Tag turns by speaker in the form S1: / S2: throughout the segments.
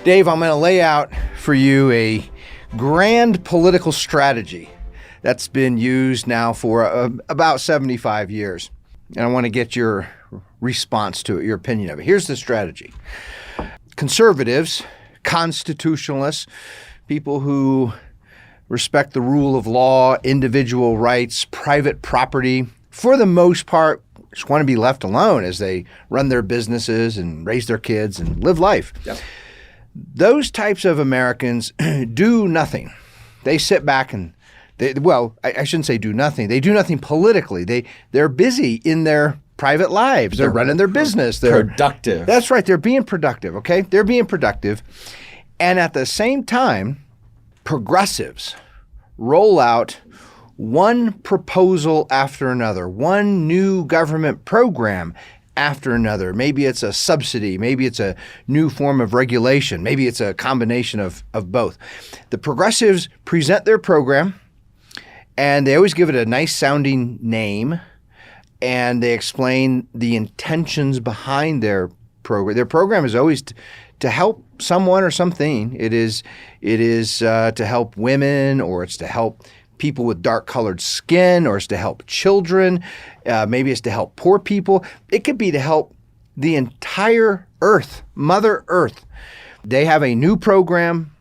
S1: Dave, I'm going to lay out for you a grand political strategy that's been used now for about 75 years. And I want to get your response to it, your opinion of it. Here's the strategy. Conservatives, constitutionalists, people who respect the rule of law, individual rights, private property, for the most part, just want to be left alone as they run their businesses and raise their kids and live life. Yep. Those types of Americans do nothing. They sit back and I shouldn't say do nothing. They do nothing politically. They're busy in their private lives. They're running their business. They're
S2: productive.
S1: That's right. They're being productive, okay? They're being productive. And at the same time, progressives roll out one proposal after another, one new government program after another. Maybe it's a subsidy. Maybe it's a new form of regulation. Maybe it's a combination of both. The progressives present their program, and they always give it a nice sounding name, and they explain the intentions behind their program. Their program is always to help someone or something. It is to help women, or it's to help people with dark-colored skin, or it's to help children. Maybe it's to help poor people. It could be to help the entire Earth, Mother Earth. They have a new program,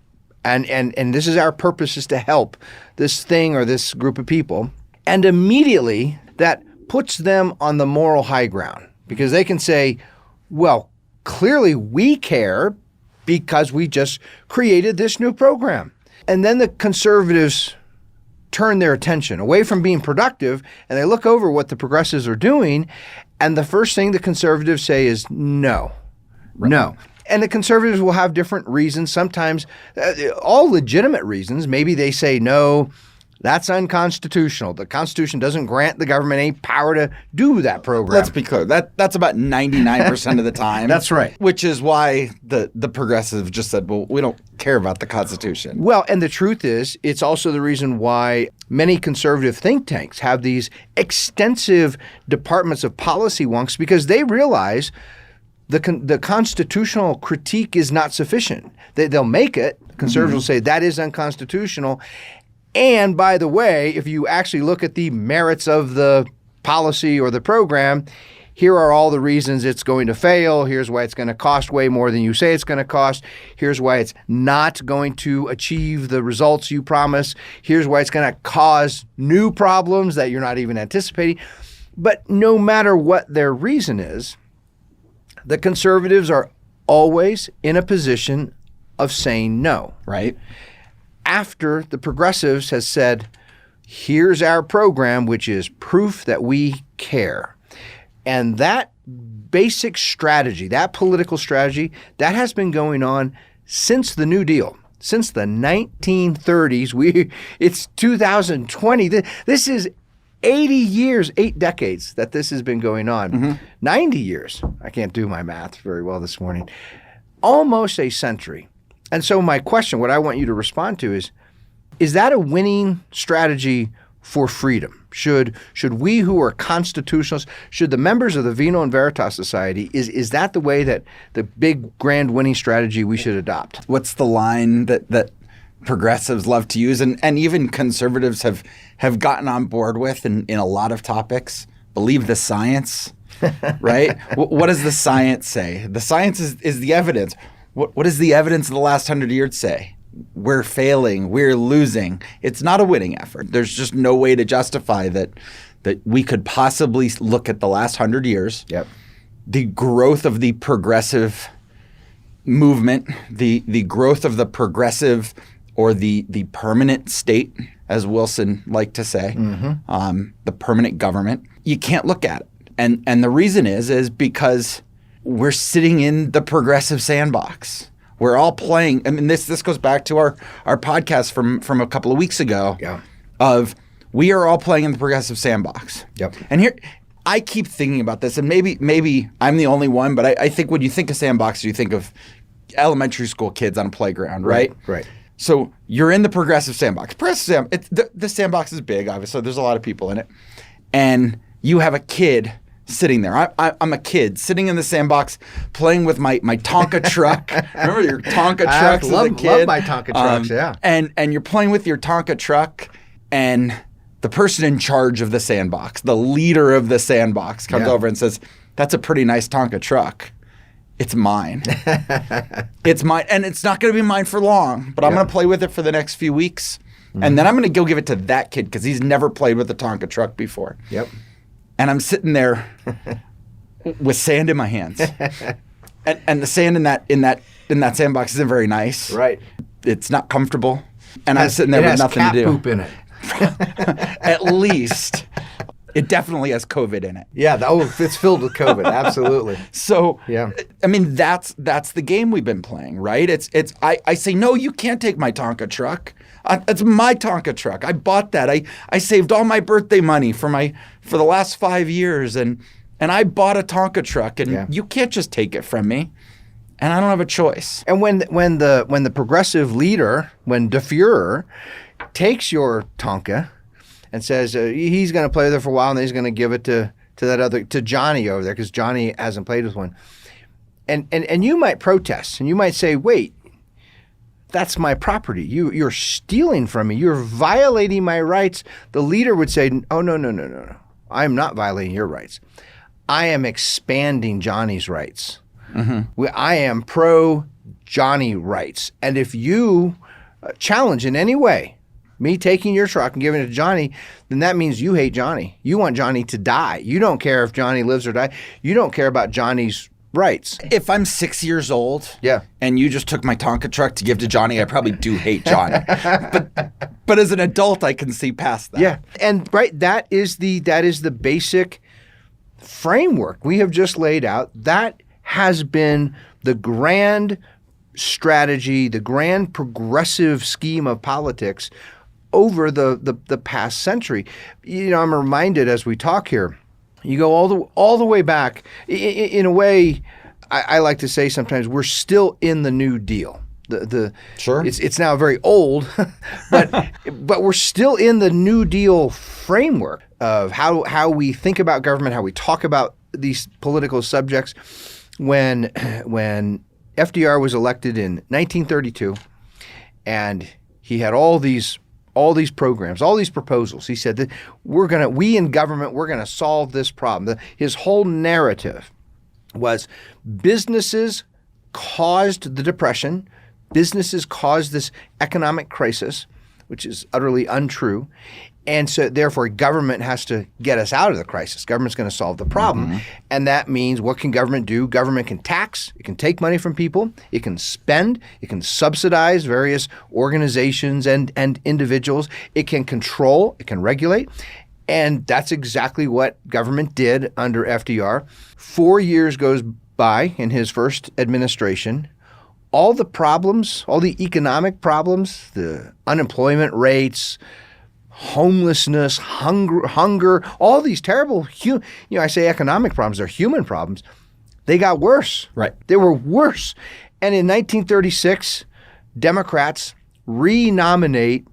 S1: and this is our purpose, is to help this thing or this group of people. And immediately that puts them on the moral high ground, because they can say, well, clearly we care because we just created this new program. And then the conservatives turn their attention away from being productive, and they look over what the progressives are doing, and the first thing the conservatives say is no. Right. No. And the conservatives will have different reasons, sometimes all legitimate reasons. Maybe they say, no, that's unconstitutional. The Constitution doesn't grant the government any power to do that program.
S2: Let's be clear. That's about 99% of the time.
S1: That's right.
S2: Which is why the progressives just said, well, we don't care about the Constitution.
S1: Well, and the truth is, it's also the reason why many conservative think tanks have these extensive departments of policy wonks, because they realize the constitutional critique is not sufficient. They'll make it. Conservatives will say that is unconstitutional. And by the way, if you actually look at the merits of the policy or the program, here are all the reasons it's going to fail. Here's why it's going to cost way more than you say it's going to cost. Here's why it's not going to achieve the results you promise. Here's why it's going to cause new problems that you're not even anticipating. But no matter what their reason is, the conservatives are always in a position of saying no.
S2: Right.
S1: After the progressives has said, here's our program, which is proof that we care. And that basic strategy, that political strategy, that has been going on since the New Deal, since the 1930s. It's 2020. This is 80 years, 8 decades that this has been going on. 90 years. I can't do my math very well this morning. Almost a century. And so my question, what I want you to respond to is that a winning strategy for freedom? Should we who are constitutionalists, should the members of the Vino and Veritas Society, is that the way that the big grand winning strategy we should adopt?
S2: What's the line that progressives love to use, and even conservatives have gotten on board with in a lot of topics? Believe the science, right? What does the science say? The science is the evidence. What does the evidence of the last 100 years say? We're failing. We're losing. It's not a winning effort. There's just no way to justify that we could possibly look at the last 100 years.
S1: Yep.
S2: The growth of the progressive movement, the growth of the progressive or the permanent state, as Wilson liked to say, the permanent government. You can't look at it. And the reason is because we're sitting in the progressive sandbox. We're all playing. I mean, this goes back to our podcast from a couple of weeks ago.
S1: Yeah.
S2: Of we are all playing in the progressive sandbox.
S1: Yep.
S2: And here, I keep thinking about this, and maybe I'm the only one, but I think when you think of sandbox, you think of elementary school kids on a playground, right?
S1: Right.
S2: So you're in the progressive sandbox. The sandbox is big, obviously. There's a lot of people in it. And you have a kid sitting there. I'm a kid sitting in the sandbox playing with my Tonka truck. Remember your Tonka trucks as a kid?
S1: Love my Tonka trucks, yeah.
S2: And you're playing with your Tonka truck, and the person in charge of the sandbox, the leader of the sandbox, comes over and says, "That's a pretty nice Tonka truck. It's mine. It's mine. And it's not going to be mine for long, but I'm going to play with it for the next few weeks. And then I'm going to go give it to that kid because he's never played with a Tonka truck before."
S1: Yep.
S2: And I'm sitting there with sand in my hands. And the sand in that sandbox isn't very nice.
S1: Right.
S2: It's not comfortable. And I'm sitting there with nothing to do.
S1: It has cat poop in it.
S2: At least. It definitely has COVID in it.
S1: Yeah, it's filled with COVID, absolutely.
S2: So, I mean, that's the game we've been playing, right? I say, no, you can't take my Tonka truck. It's my Tonka truck. I bought that. I saved all my birthday money for the last 5 years, and I bought a Tonka truck, and you can't just take it from me. And I don't have a choice.
S1: And when the progressive leader, when the Fuhrer takes your Tonka and says he's going to play with it for a while, and then he's going to give it to Johnny over there because Johnny hasn't played with one. And you might protest, and you might say, "Wait, that's my property. You're stealing from me. You're violating my rights." The leader would say, "Oh, no. I am not violating your rights. I am expanding Johnny's rights. I am pro Johnny rights. And if you challenge in any way me taking your truck and giving it to Johnny, then that means you hate Johnny. You want Johnny to die. You don't care if Johnny lives or dies. You don't care about Johnny's rights."
S2: If I'm 6 years old
S1: Yeah.
S2: and you just took my Tonka truck to give to Johnny, I probably do hate Johnny. But as an adult, I can see past that.
S1: Yeah. And that is the basic framework we have just laid out. That has been the grand strategy, the grand progressive scheme of politics over the past century. You know, I'm reminded as we talk here, you go all the way back. In a way, I like to say sometimes we're still in the New Deal.
S2: Sure.
S1: It's now very old, but we're still in the New Deal framework of how we think about government, how we talk about these political subjects. When FDR was elected in 1932, and he had all these programs, all these proposals. He said that we in government, we're gonna solve this problem. His whole narrative was businesses caused the Depression, businesses caused this economic crisis, which is utterly untrue. And so therefore government has to get us out of the crisis. Government's going to solve the problem. And that means, what can government do? Government can tax, it can take money from people, it can spend, it can subsidize various organizations and individuals, it can control, it can regulate. And that's exactly what government did under FDR. 4 years goes by in his first administration. All the problems, all the economic problems, the unemployment rates, homelessness, hunger, all these terrible, I say economic problems, they're human problems. They got worse.
S2: Right.
S1: They were worse. And in 1936, Democrats renominate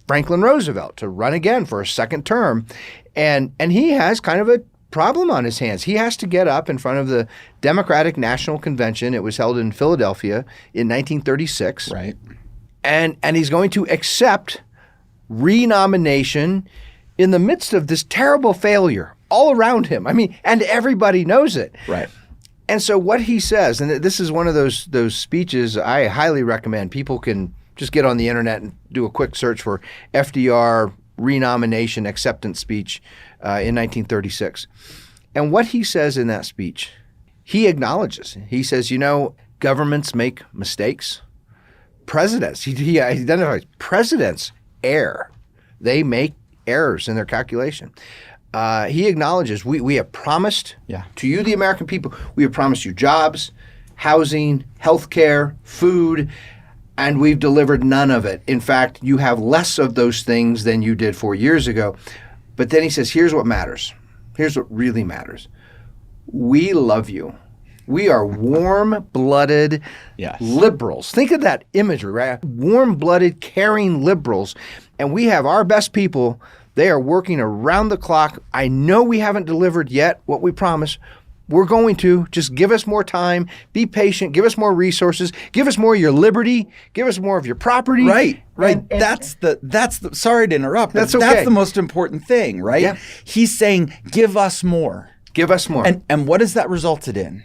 S1: Franklin Roosevelt to run again for a second term. And he has kind of a problem on his hands. He has to get up in front of the Democratic National Convention. It was held in Philadelphia in 1936.
S2: Right.
S1: And he's going to accept renomination in the midst of this terrible failure all around him. I mean, and everybody knows it.
S2: Right.
S1: And so what he says, and this is one of those speeches I highly recommend. People can just get on the internet and do a quick search for FDR renomination acceptance speech in 1936. And what he says in that speech, he acknowledges. He says, governments make mistakes. Presidents, he identifies presidents err. They make errors in their calculation. He acknowledges we have promised to you, the American people, we have promised you jobs, housing, health care, food, and we've delivered none of it. In fact, you have less of those things than you did 4 years ago. But then he says, here's what matters. Here's what really matters. We love you. We are warm-blooded liberals. Think of that imagery, right? Warm-blooded, caring liberals. And we have our best people They are working around the clock. I know we haven't delivered yet what we promised. We're going to. Just give us more time. Be patient. Give us more resources. Give us more of your liberty. Give us more of your property.
S2: Right.
S1: And
S2: that's the sorry to interrupt.
S1: That's
S2: but
S1: okay.
S2: That's the most important thing, right?
S1: Yeah.
S2: He's saying, give us more.
S1: Give us more.
S2: And what has that resulted in?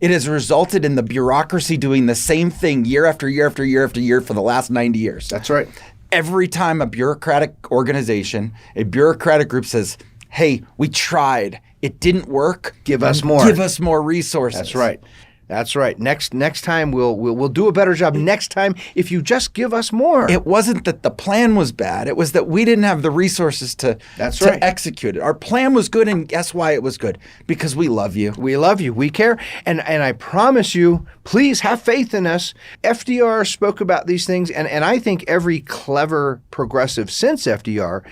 S2: It has resulted in the bureaucracy doing the same thing year after year after year after year for the last 90 years.
S1: That's right.
S2: Every time a bureaucratic organization, a bureaucratic group says, hey, we tried. It didn't work.
S1: Give us more.
S2: Give us more resources.
S1: That's right. That's right. Next time we'll do a better job. Next time, if you just give us more.
S2: It wasn't that the plan was bad. It was that we didn't have the resources to execute it. Our plan was good, and guess why it was good? Because we love you.
S1: We love you. We care. And I promise you, please have faith in us. FDR spoke about these things, and I think every clever progressive since FDR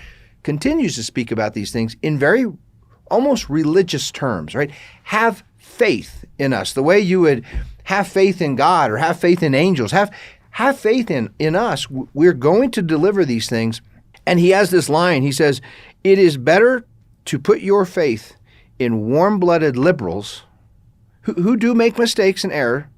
S1: continues to speak about these things in very almost religious terms, right? Have faith in us, the way you would have faith in God or have faith in angels. Have faith in us. We're going to deliver these things. And he has this line. He says, it is better to put your faith in warm-blooded liberals who do make mistakes and error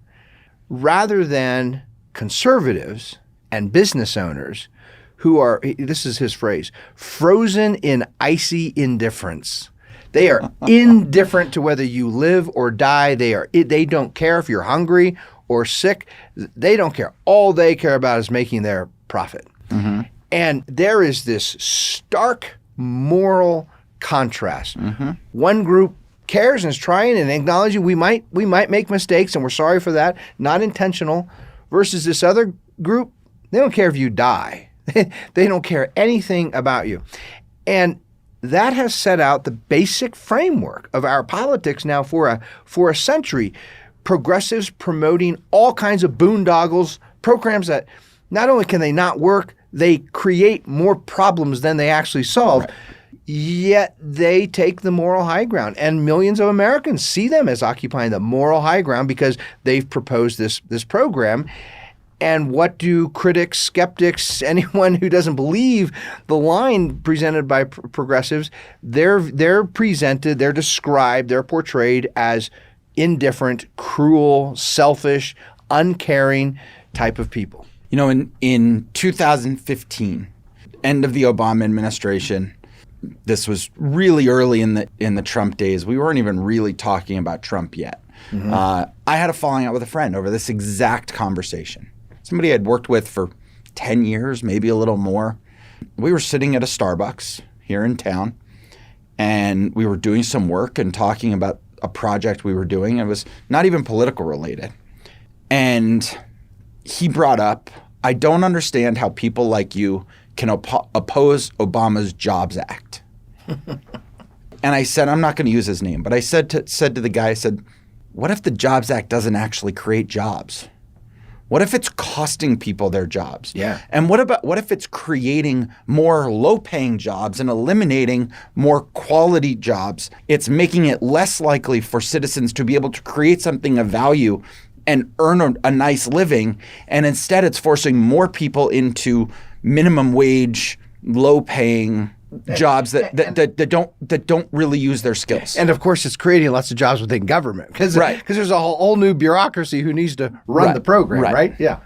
S1: rather than conservatives and business owners who are, this is his phrase, frozen in icy indifference. They are indifferent to whether you live or die. They don't care if you're hungry or sick. They don't care. All they care about is making their profit.
S2: Mm-hmm.
S1: And there is this stark moral contrast. Mm-hmm. One group cares and is trying and acknowledging we might make mistakes and we're sorry for that, not intentional, versus this other group, they don't care if you die. They don't care anything about you. And that has set out the basic framework of our politics now for a century. Progressives promoting all kinds of boondoggles, programs that not only can they not work, they create more problems than they actually solve. Right. Yet they take the moral high ground, and millions of Americans see them as occupying the moral high ground because they've proposed this program. And what do critics, skeptics, anyone who doesn't believe the line presented by progressives, they're described, they're portrayed as indifferent, cruel, selfish, uncaring type of people.
S2: You know, in 2015, end of the Obama administration, this was really early in the Trump days. We weren't even really talking about Trump yet. Mm-hmm. I had a falling out with a friend over this exact conversation. Somebody I'd worked with for 10 years, maybe a little more. We were sitting at a Starbucks here in town, and we were doing some work and talking about a project we were doing. It was not even political related. And he brought up, I don't understand how people like you can oppose Obama's Jobs Act. And I said, I'm not going to use his name, but I said to the guy, I said, what if the Jobs Act doesn't actually create jobs? What if it's costing people their jobs?
S1: Yeah.
S2: And what if it's creating more low-paying jobs and eliminating more quality jobs? It's making it less likely for citizens to be able to create something of value and earn a nice living, and instead it's forcing more people into minimum wage, low-paying jobs that don't really use their skills.
S1: And of course, it's creating lots of jobs within government because there's a whole new bureaucracy who needs to run the program, right? Yeah.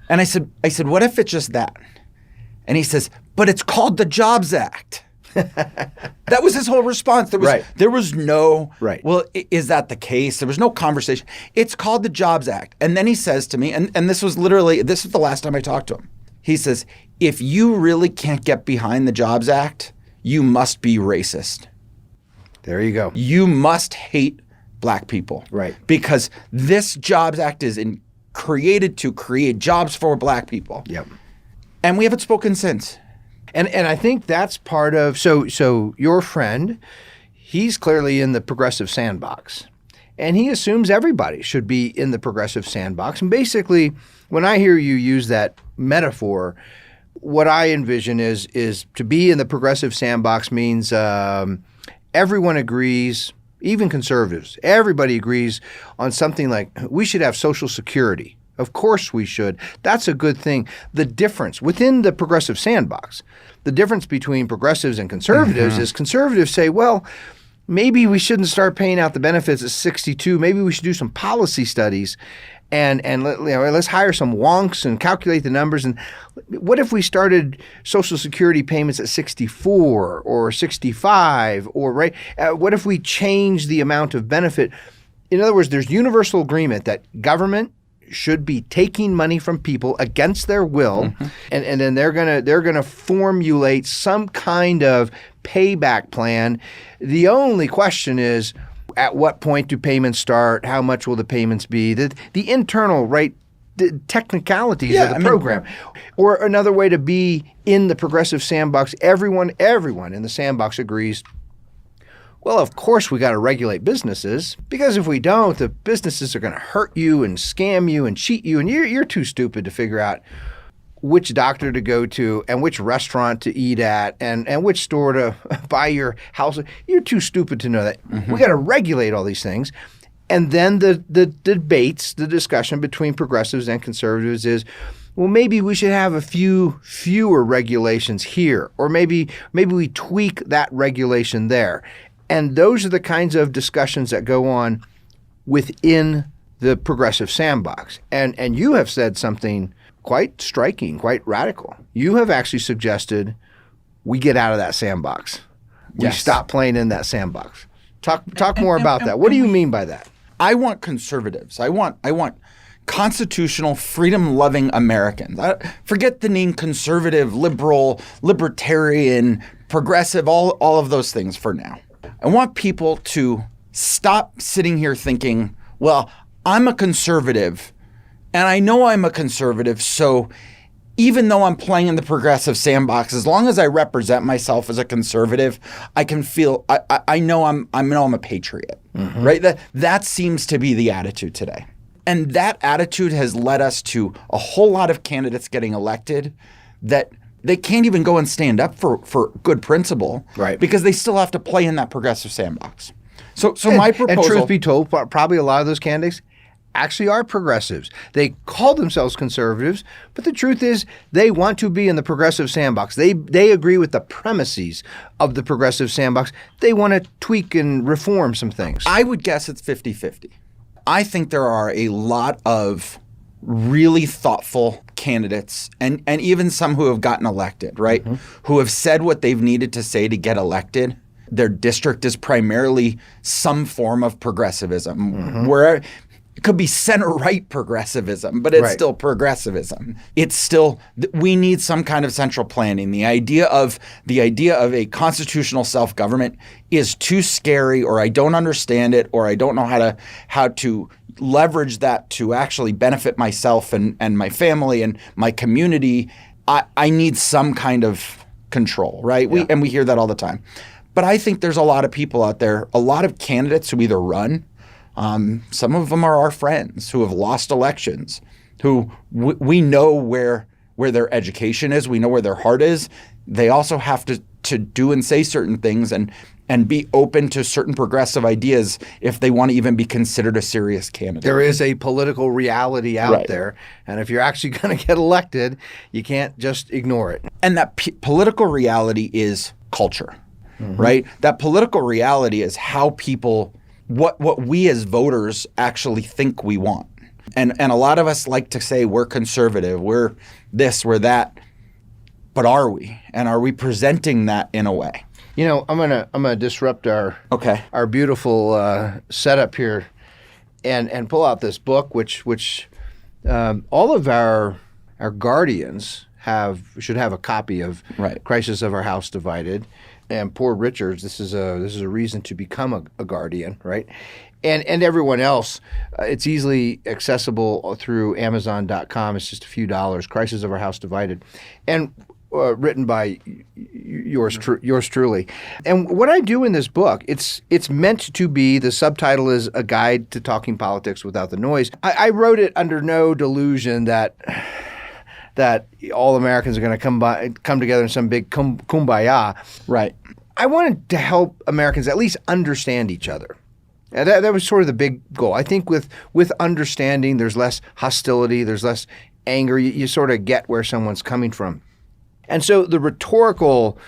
S2: And I said, what if it's just that? And he says, but it's called the Jobs Act. That was his whole response. There was no, well, is that the case? There was no conversation. It's called the Jobs Act. And then he says to me, and this was the last time I talked to him. He says, if you really can't get behind the Jobs Act, you must be racist.
S1: There you go.
S2: You must hate black people.
S1: Right.
S2: Because this Jobs Act is created to create jobs for black people.
S1: Yep.
S2: And we haven't spoken since.
S1: And I think that's part of, so your friend, he's clearly in the progressive sandbox. And he assumes everybody should be in the progressive sandbox. And basically, when I hear you use that metaphor, what I envision is to be in the progressive sandbox means everyone agrees, even conservatives, everybody agrees on something like we should have Social Security Of course we should. That's a good thing. The difference within the progressive sandbox, the difference between progressives and conservatives is conservatives say, well, maybe we shouldn't start paying out the benefits at 62. Maybe we should do some policy studies and let's hire some wonks and calculate the numbers. And what if we started Social Security payments at 64 or 65 or what if we change the amount of benefit? In other words, there's universal agreement that government should be taking money from people against their will, and then they're gonna formulate some kind of payback plan. The only question is, at what point do payments start? How much will the payments be? The internal the technicalities of the program. Or another way to be in the progressive sandbox, everyone in the sandbox agrees, well, of course we got to regulate businesses, because if we don't, the businesses are going to hurt you and scam you and cheat you, and you're too stupid to figure out which doctor to go to and which restaurant to eat at and which store to buy your house. You're too stupid to know that. We got to regulate all these things. And then the debates, the discussion between progressives and conservatives is, well, maybe we should have a fewer regulations here, or maybe we tweak that regulation there. And those are the kinds of discussions that go on within the progressive sandbox. And you have said something quite striking, quite radical. You have actually suggested we get out of that sandbox. We stop playing in that sandbox. Talk more about that. What do you mean by that?
S2: I want conservatives. I want constitutional, freedom-loving Americans. Forget the name conservative, liberal, libertarian, progressive, all of those things for now. I want people to stop sitting here thinking, well, I'm a conservative, and I know I'm a conservative, so even though I'm playing in the progressive sandbox, as long as I represent myself as a conservative, I can feel I know I'm a patriot, right? That seems to be the attitude today. And that attitude has led us to a whole lot of candidates getting elected that they can't even go and stand up for good principle,
S1: right?
S2: Because they still have to play in that progressive sandbox. So my proposal,
S1: and truth be told, probably a lot of those candidates actually are progressives. They call themselves conservatives, but the truth is they want to be in the progressive sandbox. They agree with the premises of the progressive sandbox. They want to tweak and reform some things.
S2: I would guess it's 50-50. I think there are a lot of really thoughtful candidates and even some who have gotten elected, right? Who have said what they've needed to say to get elected. Their district is primarily some form of progressivism, where it could be center-right progressivism, but it's still progressivism. It's still, we need some kind of central planning. The idea of a constitutional self-government is too scary, or I don't understand it, or I don't know how to leverage that to actually benefit myself and my family and my community. I need some kind of control, right?
S1: Yeah.
S2: We hear that all the time. But I think there's a lot of people out there, a lot of candidates who either run, some of them are our friends who have lost elections, who we know where their education is, we know where their heart is. They also have to do and say certain things and be open to certain progressive ideas if they want to even be considered a serious candidate.
S1: There is a political reality out there, and if you're actually going to get elected, you can't just ignore it.
S2: And that political reality is culture, right? That political reality is how people, what we as voters actually think we want. And a lot of us like to say we're conservative, we're this, we're that, but are we? And are we presenting that in a way?
S1: You know, I'm gonna disrupt our beautiful setup here, and pull out this book, which all of our guardians should have a copy of. Crisis of Our House Divided, and Poor Richards. This is a reason to become a guardian, right? And everyone else, it's easily accessible through Amazon.com. It's just a few dollars. Crisis of Our House Divided, and written by yours truly. And what I do in this book, it's meant to be, the subtitle is A Guide to Talking Politics Without the Noise. I wrote it under no delusion that all Americans are going to come together in some big kumbaya.
S2: Right.
S1: I wanted to help Americans at least understand each other. And that was sort of the big goal. I think with understanding, there's less hostility, there's less anger. You sort of get where someone's coming from. And so the rhetorical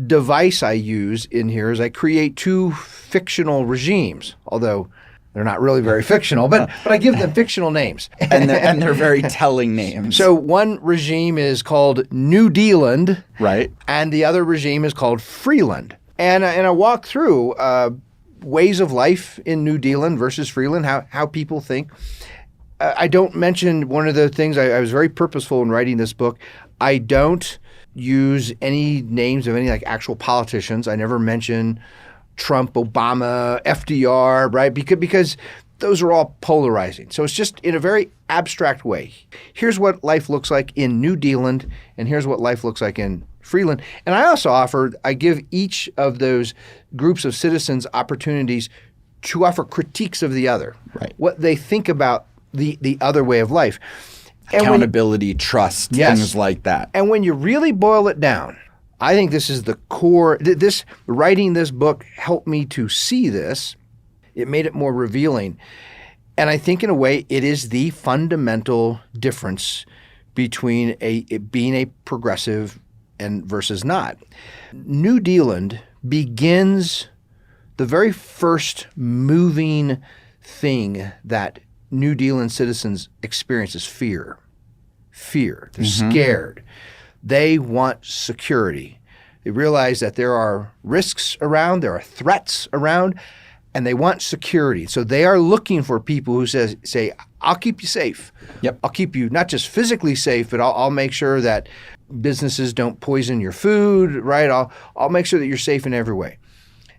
S1: device I use in here is I create two fictional regimes, although they're not really very fictional, but I give them fictional names.
S2: And they're very telling names.
S1: So one regime is called New Dealand,
S2: right,
S1: and the other regime is called Freeland. And I walk through ways of life in New Dealand versus Freeland, how people think. I don't mention one of the things, I was very purposeful in writing this book. I don't use any names of any like actual politicians. I never mention Trump, Obama, FDR, right? Because those are all polarizing. So it's just in a very abstract way. Here's what life looks like in New Dealand, and here's what life looks like in Freeland. And I give each of those groups of citizens opportunities to offer critiques of the other,
S2: right?
S1: What they think about the other way of life.
S2: Accountability, trust,
S1: yes,
S2: things like that.
S1: And when you really boil it down, I think this is the core. Writing this book helped me to see this. It made it more revealing. And I think in a way it is the fundamental difference between being a progressive and versus not. New Dealand begins the very first moving thing that New Dealand citizens experience is fear. Fear. They're scared. They want security. They realize that there are risks around, there are threats around, and they want security. So they are looking for people who say, I'll keep you safe.
S2: Yep.
S1: I'll keep you not just physically safe, but I'll make sure that businesses don't poison your food, right? I'll make sure that you're safe in every way.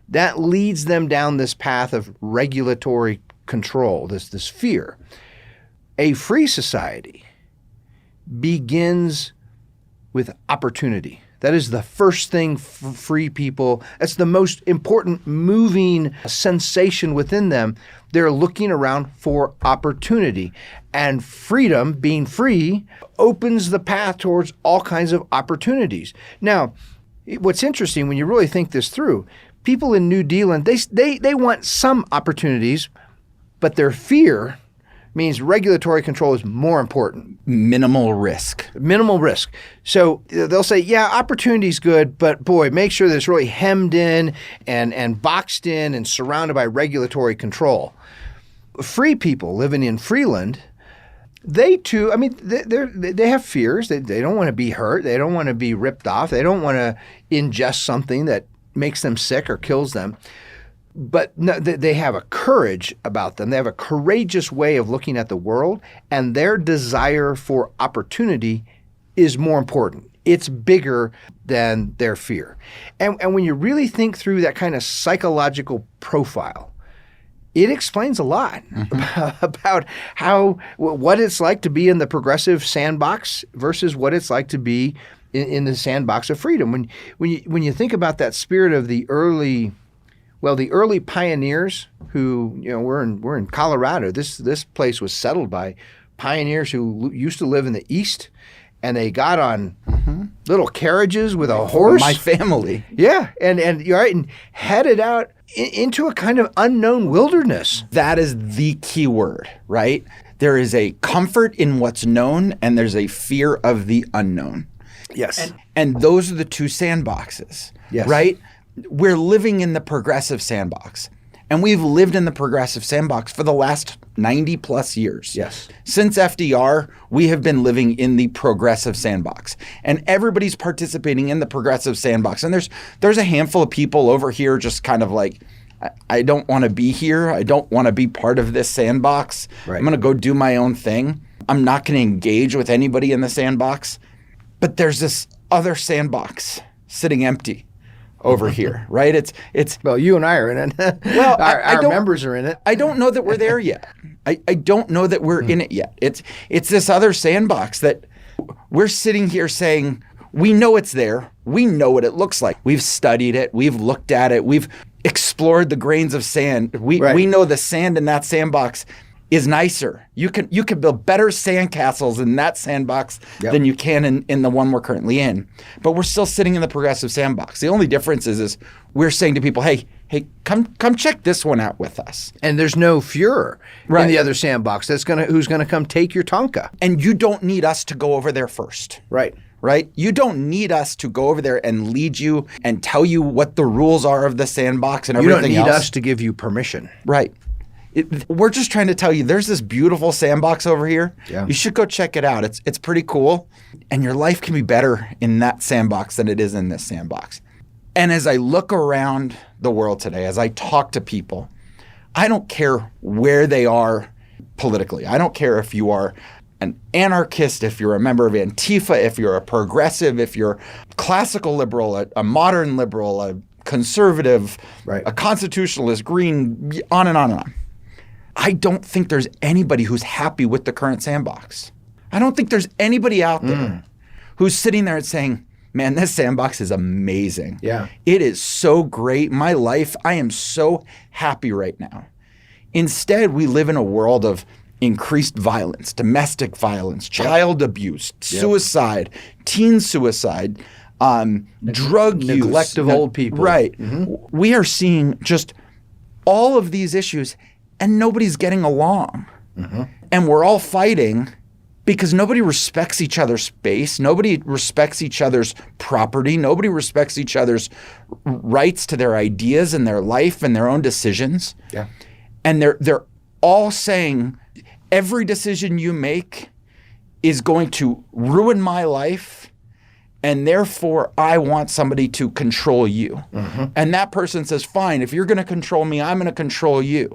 S1: That leads them down this path of regulatory control, this fear. A free society begins with opportunity. That is the first thing for free people. That's the most important moving sensation within them. They're looking around for opportunity. And freedom, being free, opens the path towards all kinds of opportunities. Now, what's interesting when you really think this through, people in New Dealand, they want some opportunities, but their fear means regulatory control is more important.
S2: Minimal risk.
S1: Minimal risk. So they'll say, yeah, opportunity's good, but boy, make sure that it's really hemmed in and boxed in and surrounded by regulatory control. Free people living in Freeland, they too, I mean, they have fears. They don't want to be hurt. They don't want to be ripped off. They don't want to ingest something that makes them sick or kills them. But no, they have a courage about them. They have a courageous way of looking at the world, and their desire for opportunity is more important. It's bigger than their fear. And when you really think through that kind of psychological profile, it explains a lot about what it's like to be in the progressive sandbox versus what it's like to be in the sandbox of freedom. When you think about that spirit of the early pioneers who, we're in Colorado. This place was settled by pioneers who used to live in the East, and they got on little carriages with a horse.
S2: My family.
S1: Yeah, and you're right, and headed out into a kind of unknown wilderness.
S2: That is the key word, right? There is a comfort in what's known, and there's a fear of the unknown.
S1: Yes.
S2: And those are the two sandboxes,
S1: yes,
S2: right? We're living in the progressive sandbox, and we've lived in the progressive sandbox for the last 90 plus years.
S1: Yes.
S2: Since FDR, we have been living in the progressive sandbox, and everybody's participating in the progressive sandbox. And there's a handful of people over here just kind of like, I don't want to be here. I don't want to be part of this sandbox.
S1: Right.
S2: I'm going to go do my own thing. I'm not going to engage with anybody in the sandbox. But there's this other sandbox sitting empty over here, right? It's
S1: well, you and I are in it.
S2: Well,
S1: our members are in it.
S2: I don't know that we're there yet. I don't know that we're in it yet. It's this other sandbox that we're sitting here saying, we know it's there. We know what it looks like. We've studied it. We've looked at it. We've explored the grains of sand. We know the sand in that sandbox is nicer. You can build better sandcastles in that sandbox than you can in the one we're currently in. But we're still sitting in the progressive sandbox. The only difference is we're saying to people, hey, hey, come check this one out with us.
S1: And there's no Fuhrer in the other sandbox who's gonna come take your Tonka.
S2: And you don't need us to go over there first.
S1: Right.
S2: Right? You don't need us to go over there and lead you and tell you what the rules are of the sandbox and everything else.
S1: You don't need us to give you permission.
S2: Right. We're just trying to tell you there's this beautiful sandbox over here.
S1: Yeah.
S2: You should go check it out. It's pretty cool. And your life can be better in that sandbox than it is in this sandbox. And as I look around the world today, as I talk to people, I don't care where they are politically. I don't care if you are an anarchist, if you're a member of Antifa, if you're a progressive, if you're classical liberal, a modern liberal, a conservative, a constitutionalist, green, on and on and on. I don't think there's anybody who's happy with the current sandbox. I don't think there's anybody out there who's sitting there and saying, man, this sandbox is amazing.
S1: Yeah.
S2: It is so great. My life, I am so happy right now. Instead, we live in a world of increased violence, domestic violence, child abuse, suicide, teen suicide, drug use.
S1: Neglect of old people.
S2: Right. We are seeing just all of these issues and nobody's getting along. And we're all fighting because nobody respects each other's space. Nobody respects each other's property. Nobody respects each other's rights to their ideas and their life and their own decisions.
S1: Yeah.
S2: And they're all saying every decision you make is going to ruin my life, and therefore I want somebody to control you. And that person says, fine, if you're going to control me, I'm going to control you.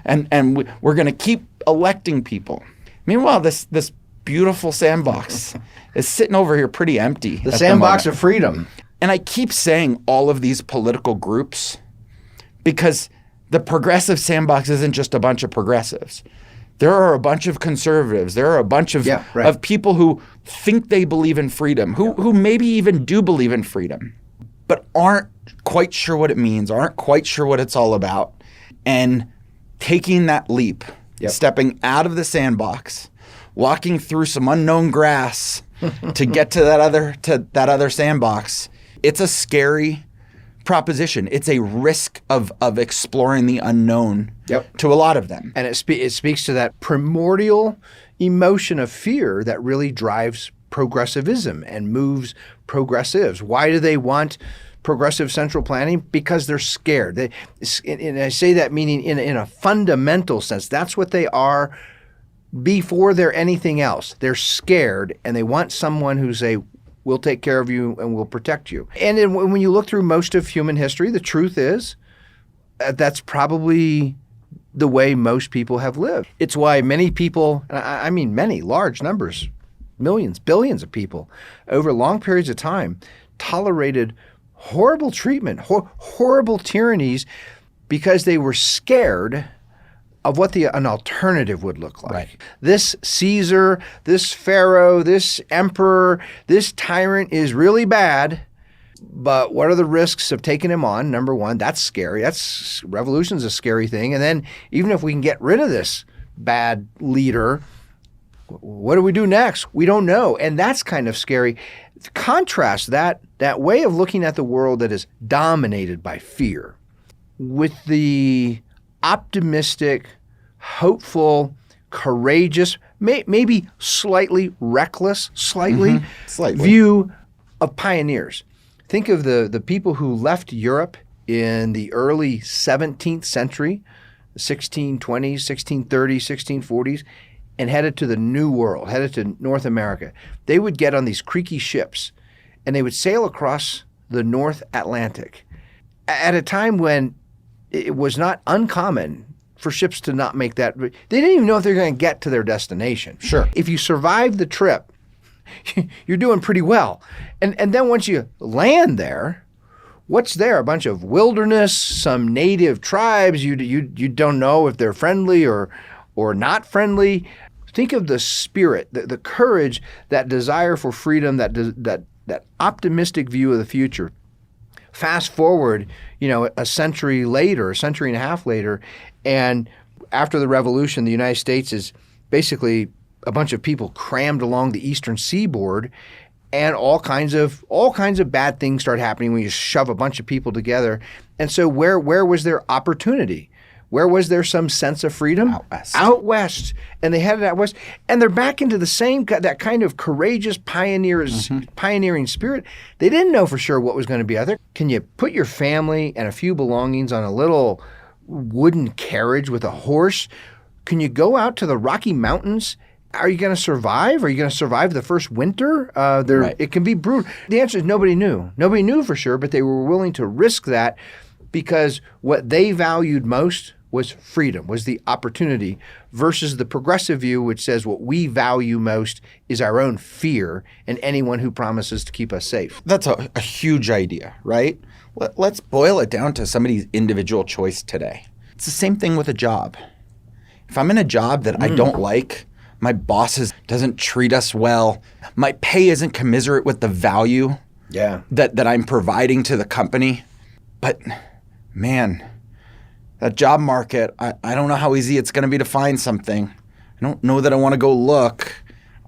S2: And we're going to keep electing people. Meanwhile, this beautiful sandbox is sitting over here pretty empty.
S1: The sandbox of freedom.
S2: And I keep saying all of these political groups because the progressive sandbox isn't just a bunch of progressives. There are a bunch of conservatives. There are a bunch of people who think they believe in freedom, who maybe even do believe in freedom, but aren't quite sure what it means, aren't quite sure what it's all about. And taking that leap, stepping out of the sandbox, walking through some unknown grass to get to that other sandbox, it's a scary proposition. It's a risk of exploring the unknown to a lot of them.
S1: And it speaks to that primordial emotion of fear that really drives progressivism and moves progressives. Why do they want progressive central planning? Because they're scared. And I say that meaning in a fundamental sense. That's what they are before they're anything else. They're scared, and they want someone who say, we'll take care of you and we'll protect you. And when you look through most of human history, the truth is that's probably the way most people have lived. It's why many people, I mean many, large numbers, millions, billions of people, over long periods of time, tolerated horrible treatment, horrible tyrannies because they were scared of what an alternative would look like.
S2: Right.
S1: This Caesar, this Pharaoh, this emperor, this tyrant is really bad, but what are the risks of taking him on? Number one, that's scary. Revolution's a scary thing. And then even if we can get rid of this bad leader, what do we do next? We don't know. And that's kind of scary. Contrast that way of looking at the world that is dominated by fear with the optimistic, hopeful, courageous, maybe slightly reckless, slightly view of pioneers. Think of the people who left Europe in the early 17th century, the 1620s, 1630s, 1640s, and headed to the New World, headed to North America. They would get on these creaky ships, and they would sail across the North Atlantic at a time when it was not uncommon for ships to not make that. They didn't even know if they were going to get to their destination.
S2: Sure.
S1: If you survive the trip, you're doing pretty well. And then once you land there, what's there? A bunch of wilderness, some native tribes. You don't know if they're friendly or not friendly. Think of the spirit, the courage, that desire for freedom, that optimistic view of the future. Fast forward, a century later, a century and a half later, and after the revolution, the United States is basically a bunch of people crammed along the eastern seaboard, And all kinds of bad things start happening when you shove a bunch of people together. And so where was their opportunity? Where was there some sense of freedom?
S2: Out west.
S1: Out west. And they headed out west. And they're back into the same, that kind of courageous pioneering spirit. They didn't know for sure what was going to be out there. Can you put your family and a few belongings on a little wooden carriage with a horse? Can you go out to the Rocky Mountains? Are you going to survive? Are you going to survive the first winter?
S2: Right.
S1: It can be brutal. The answer is nobody knew. Nobody knew for sure, but they were willing to risk that because what they valued most was freedom, was the opportunity, versus the progressive view, which says what we value most is our own fear and anyone who promises to keep us safe.
S2: That's a huge idea, right? Let's boil it down to somebody's individual choice today. It's the same thing with a job. If I'm in a job that I don't like, my bosses doesn't treat us well, my pay isn't commensurate with the value that I'm providing to the company. But man, that job market, I don't know how easy it's going to be to find something. I don't know that I want to go look.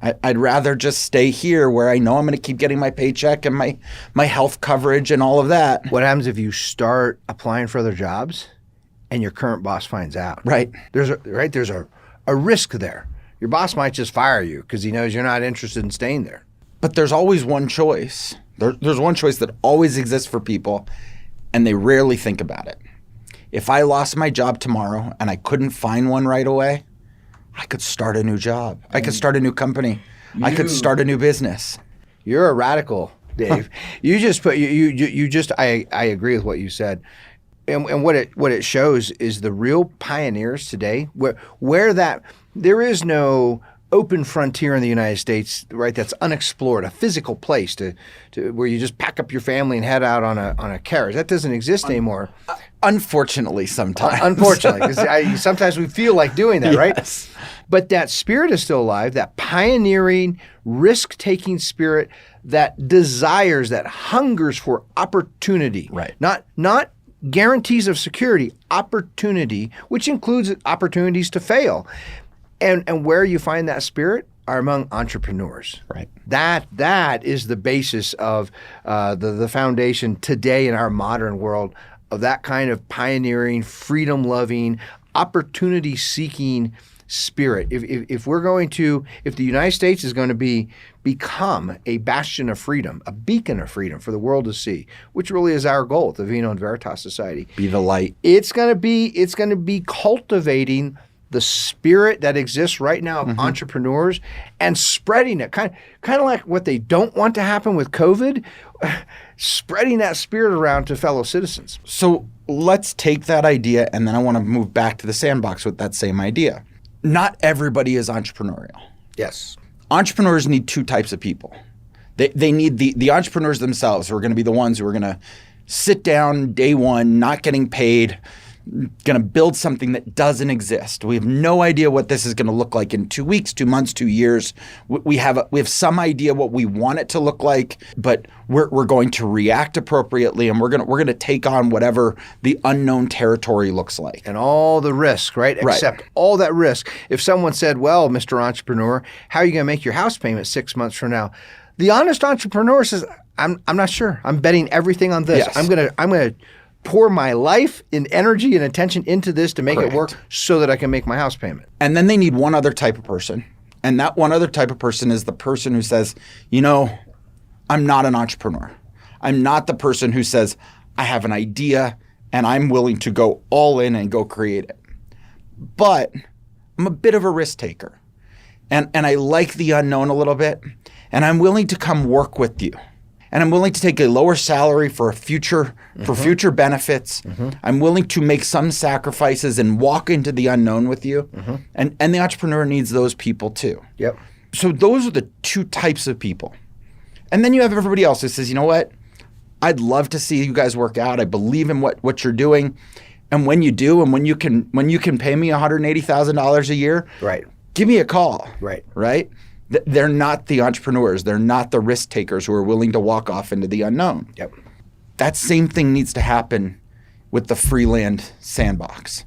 S2: I'd rather just stay here where I know I'm going to keep getting my paycheck and my health coverage and all of that.
S1: What happens if you start applying for other jobs and your current boss finds out?
S2: Right.
S1: There's a risk there. Your boss might just fire you because he knows you're not interested in staying there.
S2: But there's always one choice. There's one choice that always exists for people, and they rarely think about it. If I lost my job tomorrow and I couldn't find one right away, I could start a new job. I could start a new company. I could start a new business.
S1: You're a radical, Dave. You just put you just I agree with what you said. And what it shows is the real pioneers today, where that there is no open frontier in the United States, right? That's unexplored, a physical place to where you just pack up your family and head out on a carriage. That doesn't exist anymore.
S2: Unfortunately, sometimes.
S1: Unfortunately, because sometimes we feel like doing that, right?
S2: Yes.
S1: But that spirit is still alive. That pioneering, risk-taking spirit that desires, that hungers for opportunity,
S2: right?
S1: Not guarantees of security, opportunity, which includes opportunities to fail. And where you find that spirit are among entrepreneurs.
S2: Right.
S1: That is the basis of the foundation today in our modern world of that kind of pioneering, freedom-loving, opportunity-seeking spirit. If the United States is going to become a bastion of freedom, a beacon of freedom for the world to see, which really is our goal at the Vino Veritas Society.
S2: Be the light.
S1: It's going to be cultivating the spirit that exists right now of entrepreneurs and spreading it, kind of like what they don't want to happen with COVID, spreading that spirit around to fellow citizens.
S2: So let's take that idea, and then I want to move back to the Sandbox with that same idea. Not everybody is entrepreneurial.
S1: Yes.
S2: Entrepreneurs need two types of people. They need the entrepreneurs themselves, who are going to be the ones who are going to sit down day one, not getting paid, going to build something that doesn't exist. We have no idea what this is going to look like in 2 weeks, 2 months, 2 years. We have some idea what we want it to look like, but we're going to react appropriately, and we're going to take on whatever the unknown territory looks like.
S1: And all the risk, right? Accept all that risk. If someone said, "Well, Mr. Entrepreneur, how are you going to make your house payment 6 months from now?" The honest entrepreneur says, "I'm not sure. I'm betting everything on this.
S2: Yes.
S1: I'm gonna pour my life and energy and attention into this to make it work so that I can make my house payment."
S2: And then they need one other type of person. And that one other type of person is the person who says, I'm not an entrepreneur. I'm not the person who says, I have an idea and I'm willing to go all in and go create it. But I'm a bit of a risk taker. And I like the unknown a little bit. And I'm willing to come work with you. And I'm willing to take a lower salary for future benefits. I'm willing to make some sacrifices and walk into the unknown with you. And the entrepreneur needs those people too.
S1: Yep.
S2: So those are the two types of people. And then you have everybody else who says, you know what? I'd love to see you guys work out. I believe in what you're doing. And when you do, and when you can pay me $180,000 a year,
S1: Right.
S2: give me a call.
S1: Right.
S2: Right? They're not the entrepreneurs. They're not the risk takers who are willing to walk off into the unknown.
S1: Yep.
S2: That same thing needs to happen with the Freeland Sandbox,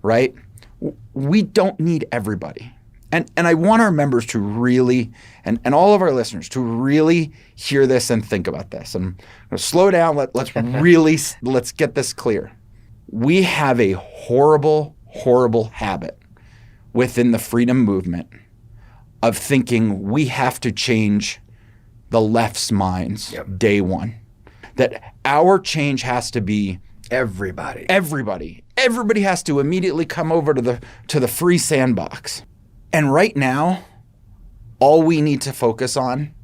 S2: right? We don't need everybody. And I want our members to really, and all of our listeners to really hear this and think about this. And I'm going to slow down. Let's get this clear. We have a horrible, horrible habit within the freedom movement of thinking we have to change the left's minds day one. That our change has to be
S1: Everybody.
S2: Everybody has to immediately come over to the free sandbox. And right now, all we need to focus on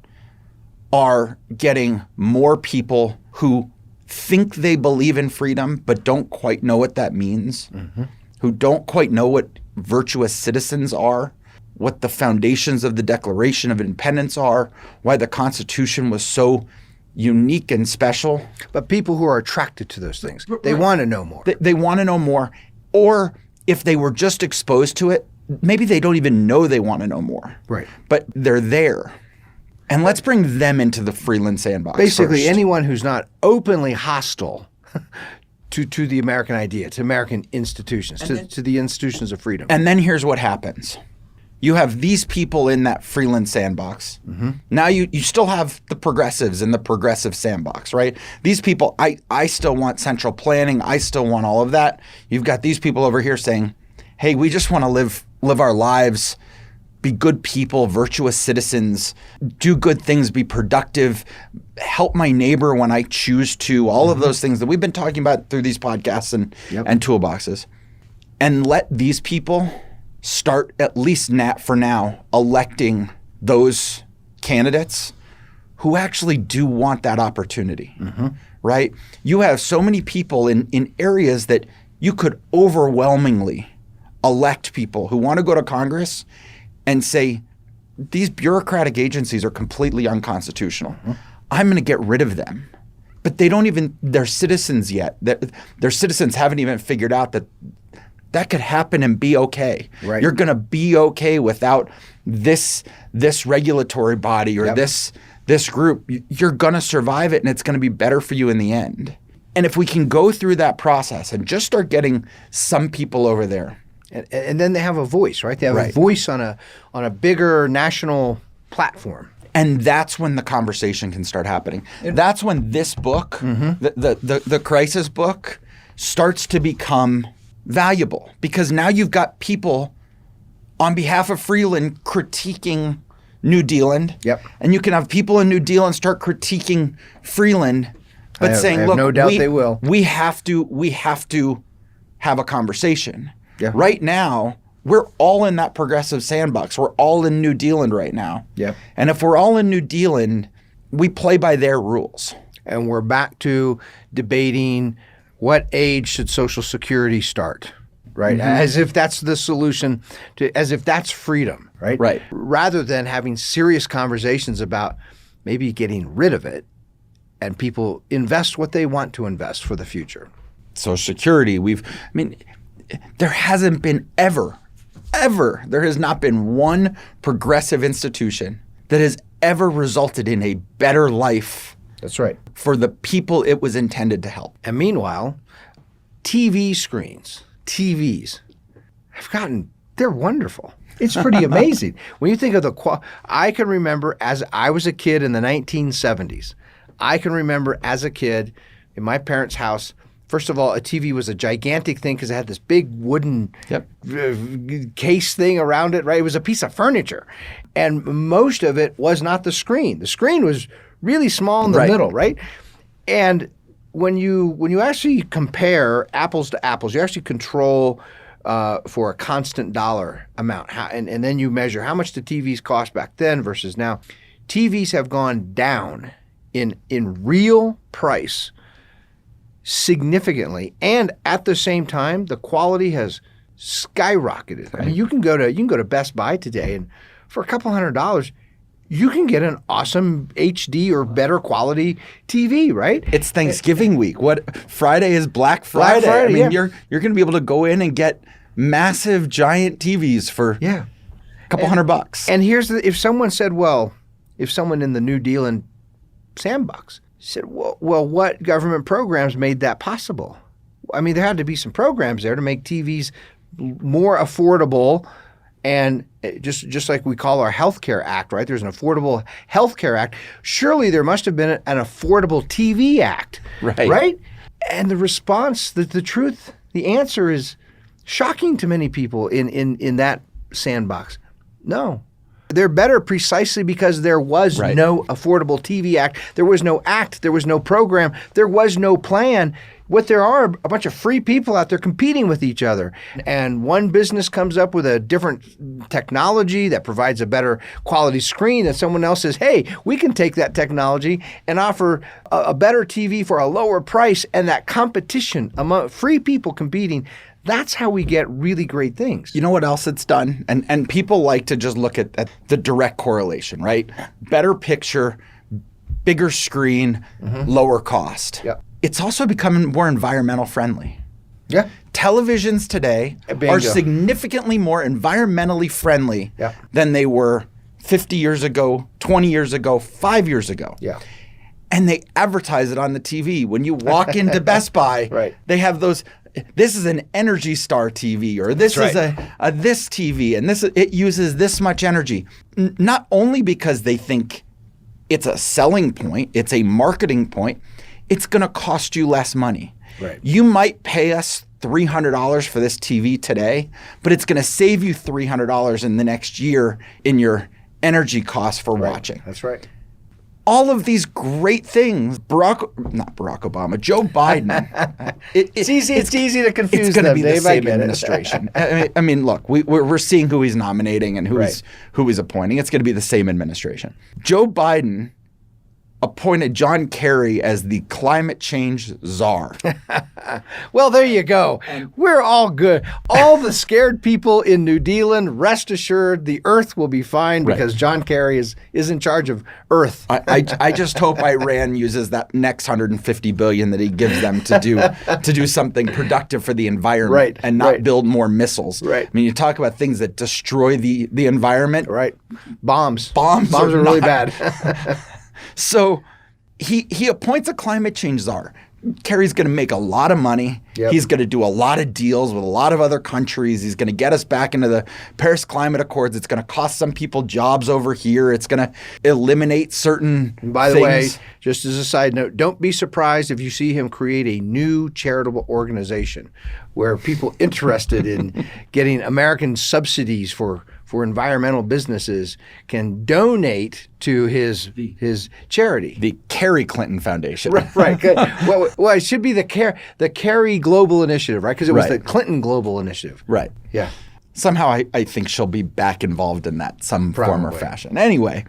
S2: are getting more people who think they believe in freedom but don't quite know what that means, who don't quite know what virtuous citizens are, what the foundations of the Declaration of Independence are, why the Constitution was so unique and special.
S1: But people who are attracted to those things, they want to know more.
S2: They want to know more. Or if they were just exposed to it, maybe they don't even know they want to know more.
S1: Right.
S2: But they're there. And let's bring them into the Freeland Sandbox.
S1: Basically,
S2: first.
S1: anyone who's not openly hostile to the American idea, to American institutions, to the institutions of freedom.
S2: And then here's what happens. You have these people in that Freeland Sandbox. Now you still have the progressives in the progressive sandbox, right? These people, I still want central planning. I still want all of that. You've got these people over here saying, hey, we just want to live our lives, be good people, virtuous citizens, do good things, be productive, help my neighbor when I choose to, all of those things that we've been talking about through these podcasts and toolboxes. And let these people start, at least for now, electing those candidates who actually do want that opportunity, right? You have so many people in areas that you could overwhelmingly elect people who want to go to Congress and say, these bureaucratic agencies are completely unconstitutional. I'm going to get rid of them. But they're citizens yet. Their citizens haven't even figured out that could happen and be okay.
S1: Right.
S2: You're going to be okay without this regulatory body or this group. You're going to survive it, and it's going to be better for you in the end. And if we can go through that process and just start getting some people over there.
S1: And then they have a voice, right? They have a voice on a bigger national platform.
S2: And that's when the conversation can start happening. That's when this book, the crisis book, starts to become valuable, because now you've got people on behalf of Freeland critiquing New Dealand. And you can have people in New Dealand start critiquing Freeland, but saying,
S1: I have
S2: look,
S1: no doubt they will.
S2: We have to have a conversation. Right now, we're all in that progressive sandbox. We're all in New Dealand right now. And if we're all in New Dealand, we play by their rules.
S1: And we're back to debating what age should Social Security start, right? As if that's the solution, as if that's freedom, right?
S2: Right.
S1: Rather than having serious conversations about maybe getting rid of it and people invest what they want to invest for the future.
S2: Social Security, there hasn't been ever, there has not been one progressive institution that has ever resulted in a better life.
S1: That's right.
S2: For the people it was intended to help.
S1: And meanwhile, TV screens, TVs, they're wonderful. It's pretty amazing. When you think of I can remember as I was a kid in the 1970s, I can remember as a kid in my parents' house, first of all, a TV was a gigantic thing because it had this big wooden case thing around it, right? It was a piece of furniture. And most of it was not the screen. The screen was really small in the middle, right? And when you actually compare apples to apples, you actually control for a constant dollar amount. And then you measure how much the TVs cost back then versus now. TVs have gone down in real price significantly, and at the same time, the quality has skyrocketed. I mean, you can go to Best Buy today, and for a couple $100, you can get an awesome HD or better quality TV, right?
S2: It's Thanksgiving week. Friday is Black Friday.
S1: Black Friday,
S2: you're going to be able to go in and get massive, giant TVs for a couple $100.
S1: And if someone in the New Dealand sandbox said, well, what government programs made that possible? I mean, there had to be some programs there to make TVs more affordable and just like we call our Healthcare Act, right? There's an Affordable Healthcare Act. Surely there must have been an Affordable TV Act, right? And the response, the truth, the answer is shocking to many people in that sandbox. No. They're better precisely because there was no Affordable TV Act. There was no act. There was no program. There was no plan. What there are a bunch of free people out there competing with each other. And one business comes up with a different technology that provides a better quality screen, and someone else says, hey, we can take that technology and offer a better TV for a lower price. And that competition among free people competing, that's how we get really great things.
S2: You know what else it's done? And people like to just look at the direct correlation, right? Better picture, bigger screen, lower cost.
S1: Yep.
S2: It's also becoming more environmental friendly.
S1: Yeah.
S2: Televisions today are significantly more environmentally friendly than they were 50 years ago, 20 years ago, 5 years ago.
S1: Yeah.
S2: And they advertise it on the TV. When you walk into Best Buy, they have those, this is an Energy Star TV, or this is a this TV, and it uses this much energy. Not only because they think it's a selling point, it's a marketing point, it's going to cost you less money.
S1: Right.
S2: You might pay us $300 for this TV today, but it's going to save you $300 in the next year in your energy costs for watching.
S1: That's right.
S2: All of these great things, Joe Biden.
S1: It's easy to confuse
S2: it's going to be the
S1: Dave,
S2: same administration. I mean, look, we're seeing who he's nominating and who he's appointing. It's going to be the same administration. Joe Biden appointed John Kerry as the climate change czar.
S1: Well, there you go. We're all good. All the scared people in New Zealand, rest assured the Earth will be fine because John Kerry is in charge of Earth.
S2: I just hope Iran uses that next $150 billion that he gives them to do something productive for the environment and not build more missiles.
S1: Right.
S2: I mean, you talk about things that destroy the environment.
S1: Right. Bombs.
S2: Bombs
S1: are really bad.
S2: So he appoints a climate change czar. Kerry's going to make a lot of money.
S1: Yep.
S2: He's going to do a lot of deals with a lot of other countries. He's going to get us back into the Paris Climate Accords. It's going to cost some people jobs over here. It's going to eliminate certain
S1: And by the way, just as a side note, don't be surprised if you see him create a new charitable organization where people interested in getting American subsidies for environmental businesses can donate to his charity.
S2: The Kerry Clinton Foundation.
S1: Right. Well, it should be the Kerry Global Initiative, right? Because it was the Clinton Global Initiative.
S2: Right.
S1: Yeah.
S2: Somehow I think she'll be back involved in that some form or fashion. Anyway,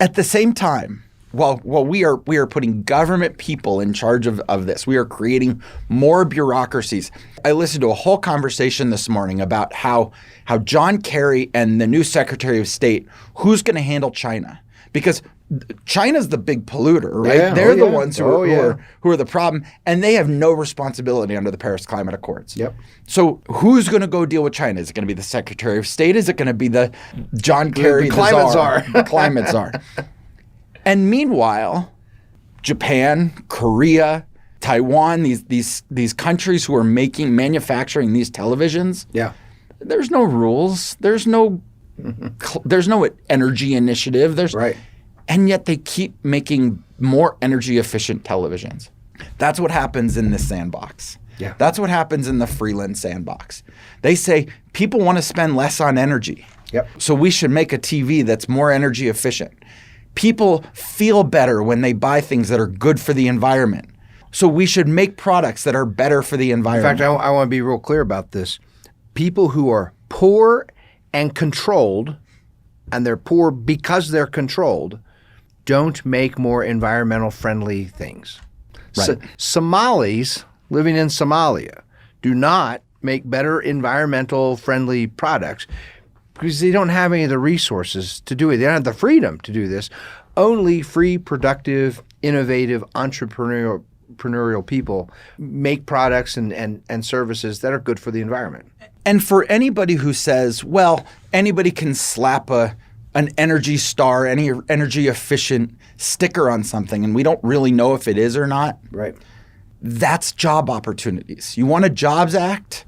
S2: at the same time, while we are putting government people in charge of this, we are creating more bureaucracies. I listened to a whole conversation this morning about how John Kerry and the new Secretary of State, who's going to handle China? Because China's the big polluter, right?
S1: Yeah,
S2: They're the ones who are the problem, and they have no responsibility under the Paris Climate Accords.
S1: Yep.
S2: So who's going to go deal with China? Is it going to be the Secretary of State? Is it going to be the John Kerry,
S1: the climate czar?
S2: The climate czar. And meanwhile, Japan, Korea, Taiwan, these countries who are manufacturing these televisions, there's no rules. There's no energy initiative. And yet they keep making more energy efficient televisions. That's what happens in this sandbox.
S1: Yeah.
S2: That's what happens in the Freeland sandbox. They say people want to spend less on energy.
S1: Yep.
S2: So we should make a TV that's more energy efficient. People feel better when they buy things that are good for the environment. So we should make products that are better for the environment.
S1: In fact, I want to be real clear about this. People who are poor and controlled, and they're poor because they're controlled, don't make more environmental friendly things.
S2: Right.
S1: Somalis living in Somalia do not make better environmental friendly products because they don't have any of the resources to do it. They don't have the freedom to do this. Only free, productive, innovative, entrepreneurial people make products and services that are good for the environment.
S2: And for anybody who says, well, anybody can slap an Energy Star, any energy efficient sticker on something, and we don't really know if it is or not.
S1: Right.
S2: That's job opportunities. You want a Jobs Act?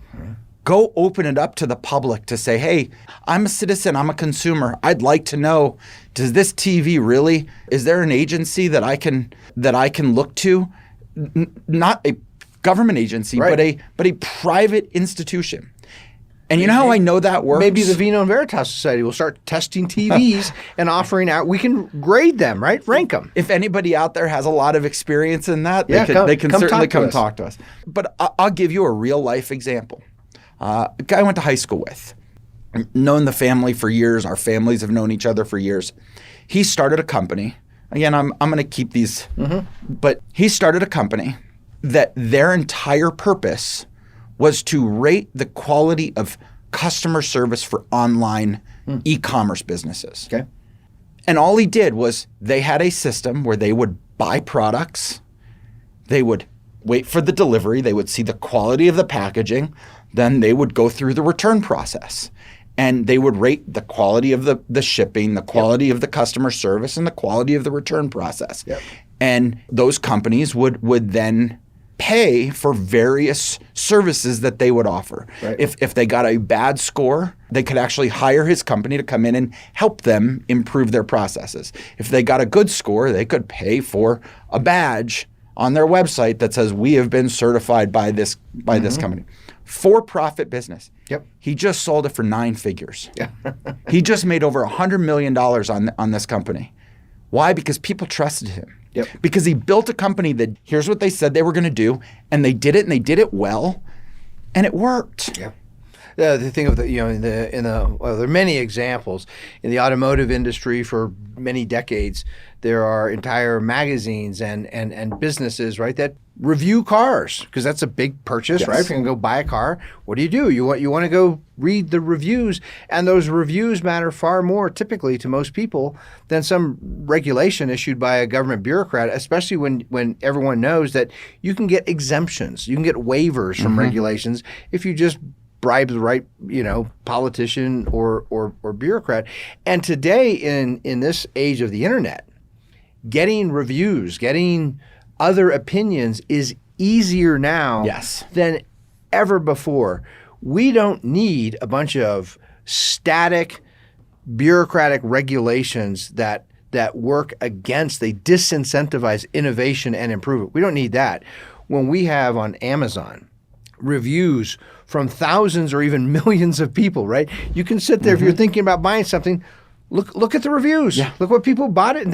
S2: Go open it up to the public to say, hey, I'm a citizen, I'm a consumer. I'd like to know, does this TV really, is there an agency that I can look to? Not a government agency,
S1: right.
S2: but a private institution. And you know how I know that works?
S1: Maybe the Vino Veritas Society will start testing TVs and offering out. We can grade them, right? Rank them.
S2: If anybody out there has a lot of experience in that,
S1: Yeah,
S2: they can certainly come
S1: talk
S2: talk to us. But I'll give you a real life example. A guy I went to high school with, known the family for years. Our families have known each other for years. He started a company. Again, I'm going to keep these, but he started a company that their entire purpose was to rate the quality of customer service for online e-commerce businesses.
S1: Okay.
S2: And all he did was they had a system where they would buy products, they would wait for the delivery, they would see the quality of the packaging, then they would go through the return process. And they would rate the quality of the shipping, the quality of the customer service, and the quality of the return process.
S1: Yep.
S2: And those companies would then pay for various services that they would offer.
S1: Right.
S2: If they got a bad score, they could actually hire his company to come in and help them improve their processes. If they got a good score, they could pay for a badge on their website that says, we have been certified by this company. For-profit business.
S1: Yep.
S2: He just sold it for 9 figures.
S1: Yeah.
S2: He just made over $100 million on this company. Why? Because people trusted him.
S1: Yep.
S2: Because he built a company that here's what they said they were going to do, and they did it, and they did it well, and it worked.
S1: Yeah. The thing of there are many examples in the automotive industry. For many decades, there are entire magazines and businesses, right, that review cars, because that's a big purchase,
S2: Yes.
S1: right? If you're gonna go buy a car, what do? You want to go read the reviews, and those reviews matter far more typically to most people than some regulation issued by a government bureaucrat, especially when everyone knows that you can get exemptions, you can get waivers from regulations if you just bribe the right, politician or bureaucrat. And today, in this age of the internet, getting reviews, getting other opinions is easier now
S2: Yes.
S1: than ever before. We don't need a bunch of static bureaucratic regulations that work against, they disincentivize innovation and improvement. We don't need that. When we have on Amazon reviews from thousands or even millions of people, right? You can sit there if you're thinking about buying something. Look at the reviews.
S2: Yeah.
S1: Look what people bought it,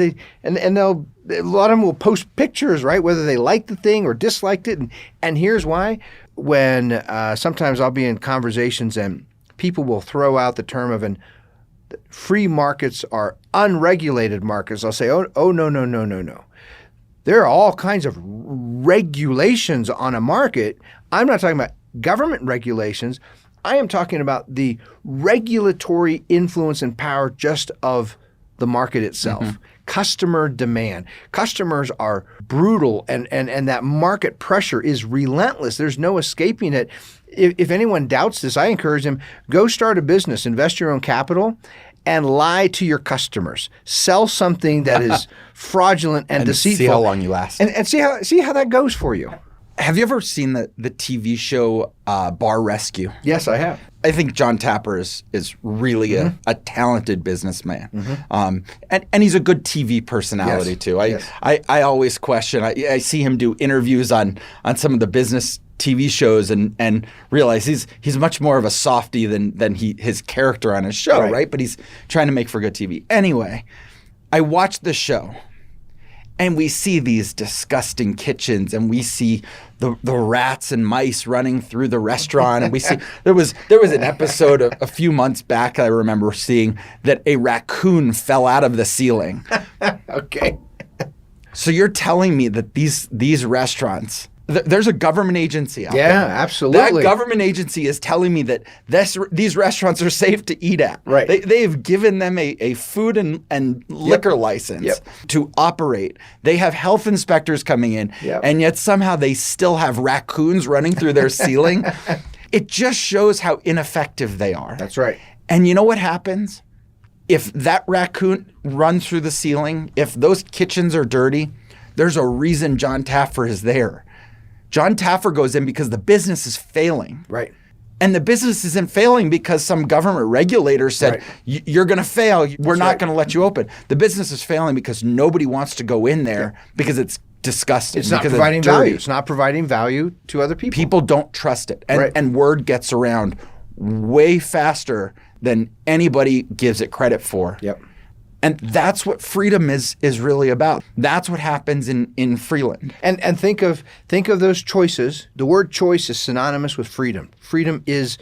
S1: and they'll, a lot of them will post pictures, right? Whether they liked the thing or disliked it, and here's why. When sometimes I'll be in conversations and people will throw out the term of free markets are unregulated markets. I'll say, oh no. There are all kinds of regulations on a market. I'm not talking about government regulations. I am talking about the regulatory influence and power just of the market itself. Customer demand. Customers are brutal, and that market pressure is relentless. There's no escaping it. If anyone doubts this, I encourage them, go start a business, invest your own capital, and lie to your customers. Sell something that is fraudulent and deceitful.
S2: See how long you last.
S1: And see how that goes for you.
S2: Have you ever seen the TV show Bar Rescue?
S1: Yes, I have.
S2: I think John Tapper is really a talented businessman. And he's a good TV personality too. I always question, I see him do interviews on some of the business TV shows and realize he's much more of a softie than his character on his show, right? But he's trying to make for good TV. Anyway, I watched the show. And we see these disgusting kitchens, and we see the rats and mice running through the restaurant. And we see there was an episode a few months back I remember seeing that a raccoon fell out of the ceiling.
S1: Okay.
S2: So you're telling me that these restaurants, there's a government agency out there.
S1: Yeah, absolutely.
S2: That government agency is telling me that these restaurants are safe to eat at.
S1: Right.
S2: They've given them a food and liquor license to operate. They have health inspectors coming in, and yet somehow they still have raccoons running through their ceiling. It just shows how ineffective they are.
S1: That's right.
S2: And you know what happens? If that raccoon runs through the ceiling, if those kitchens are dirty, there's a reason John Taffer is there. John Taffer goes in because the business is failing.
S1: Right.
S2: And the business isn't failing because some government regulator said, you're going to fail. We're not going to let you open. The business is failing because nobody wants to go in there because it's disgusting.
S1: It's not providing value. It's not providing value to other people.
S2: People don't trust it. And word gets around way faster than anybody gives it credit for.
S1: Yep.
S2: And that's what freedom is really about. That's what happens in Freeland.
S1: And think of those choices. The word choice is synonymous with freedom. Freedom is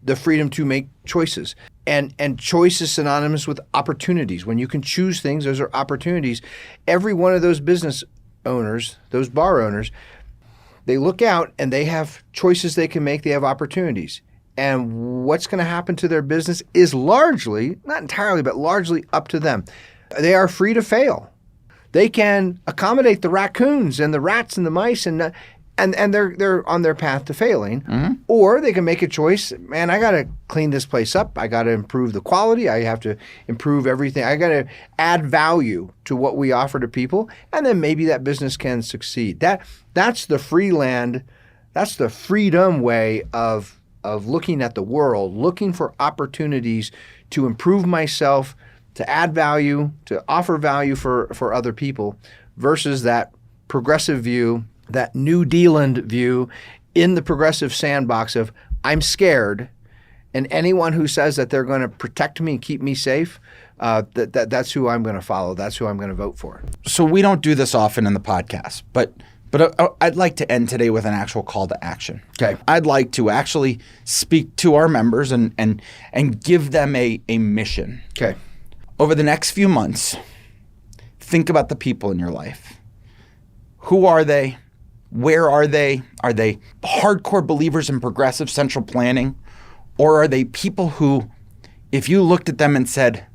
S1: the freedom to make choices. And choice is synonymous with opportunities. When you can choose things, those are opportunities. Every one of those business owners, those bar owners, they look out and they have choices they can make. They have opportunities. And what's going to happen to their business is largely, not entirely, but largely up to them. They are free to fail. They can accommodate the raccoons and the rats and the mice, and they're on their path to failing. Mm-hmm. Or they can make a choice. Man, I got to clean this place up. I got to improve the quality. I have to improve everything. I got to add value to what we offer to people, and then maybe that business can succeed. That's the Freeland. That's the freedom way of looking at the world, looking for opportunities to improve myself, to add value, to offer value for other people, versus that progressive view, that New Dealand view in the progressive sandbox of I'm scared, and anyone who says that they're going to protect me and keep me safe, that's who I'm going to follow. That's who I'm going to vote for.
S2: So we don't do this often in the podcast, but I'd like to end today with an actual call to action.
S1: Okay.
S2: I'd like to actually speak to our members and give them a mission.
S1: Okay.
S2: Over the next few months, think about the people in your life. Who are they? Where are they? Are they hardcore believers in progressive central planning? Or are they people who, if you looked at them and said,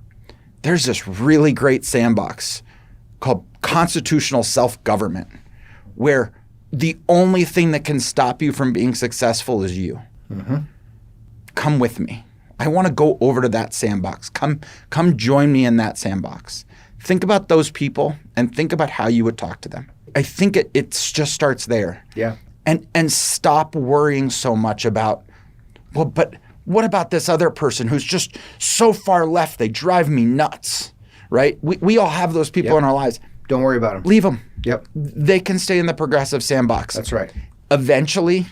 S2: there's this really great sandbox called constitutional self-government, where the only thing that can stop you from being successful is you. Mm-hmm. Come with me. I want to go over to that sandbox. Come join me in that sandbox. Think about those people and think about how you would talk to them. I think it just starts there.
S1: Yeah.
S2: And stop worrying so much about, well, but what about this other person who's just so far left, they drive me nuts, right? We all have those people in our lives.
S1: Don't worry about them.
S2: Leave them.
S1: Yep.
S2: They can stay in the progressive sandbox.
S1: That's right.
S2: Eventually,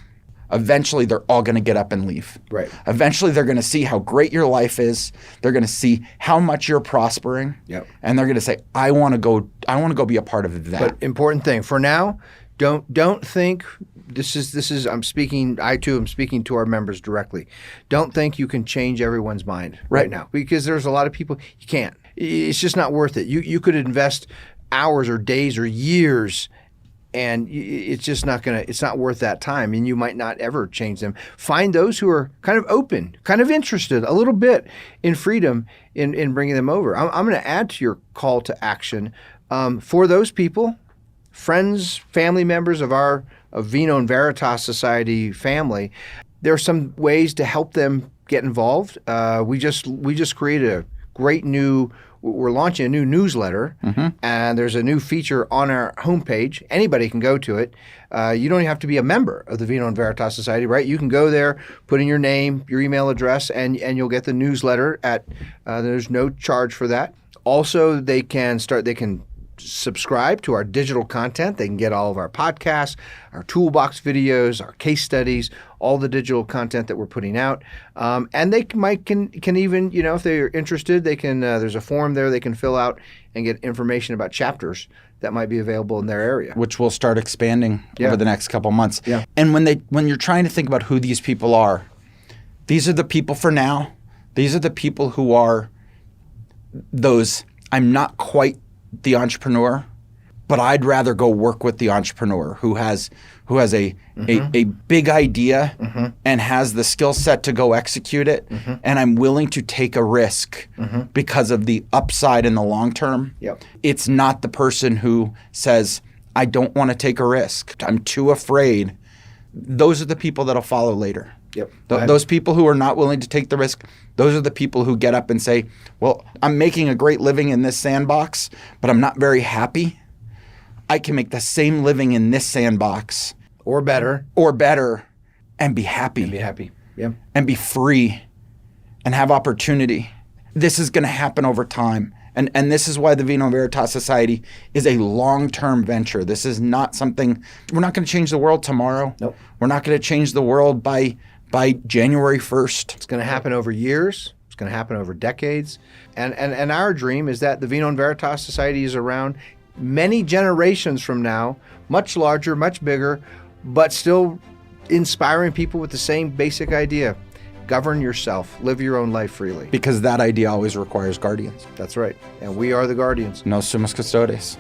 S2: they're all going to get up and leave.
S1: Right.
S2: Eventually, they're going to see how great your life is. They're going to see how much you're prospering.
S1: Yep.
S2: And they're going to say, I want to go be a part of that.
S1: But important thing for now, don't think this is I'm speaking to our members directly. Don't think you can change everyone's mind right now, because there's a lot of people you can't. It's just not worth it. You could invest hours or days or years, and it's just it's not worth that time, and you might not ever change them. Find those who are kind of open, kind of interested a little bit in freedom in bringing them over. I'm going to add to your call to action for those people, friends, family members of Vino Veritas Society family. There are some ways to help them get involved. We just created a great we're launching a new newsletter, and there's a new feature on our homepage. Anybody can go to it. You don't even have to be a member of the Vino Veritas Society, right? You can go there, put in your name, your email address, and you'll get the newsletter there's no charge for that. Also, they can subscribe to our digital content. They can get all of our podcasts, our toolbox videos, our case studies, all the digital content that we're putting out. And they can even, if they're interested, they can. There's a form there they can fill out and get information about chapters that might be available in their area,
S2: which will start expanding over the next couple months.
S1: Yeah.
S2: And when you're trying to think about who these people are, these are the people for now. These are the people who are those. I'm not quite the entrepreneur, but I'd rather go work with the entrepreneur who has a big idea and has the skill set to go execute it, and I'm willing to take a risk because of the upside in the long term.
S1: Yep.
S2: It's not the person who says, I don't want to take a risk, I'm too afraid. Those are the people that'll follow later.
S1: Yep.
S2: Those people who are not willing to take the risk, those are the people who get up and say, well, I'm making a great living in this sandbox, but I'm not very happy. I can make the same living in this sandbox.
S1: Or better.
S2: And be happy.
S1: Yeah.
S2: and be free and have opportunity. This is going to happen over time. And this is why the Vino Veritas Society is a long-term venture. This is not something, we're not going to change the world tomorrow.
S1: Nope.
S2: We're not going to change the world by January 1st.
S1: It's going to happen over years. It's going to happen over decades. And our dream is that the Vino Veritas Society is around many generations from now, much larger, much bigger, but still inspiring people with the same basic idea. Govern yourself. Live your own life freely.
S2: Because that idea always requires guardians.
S1: That's right. And we are the guardians.
S2: Nos sumus custodes.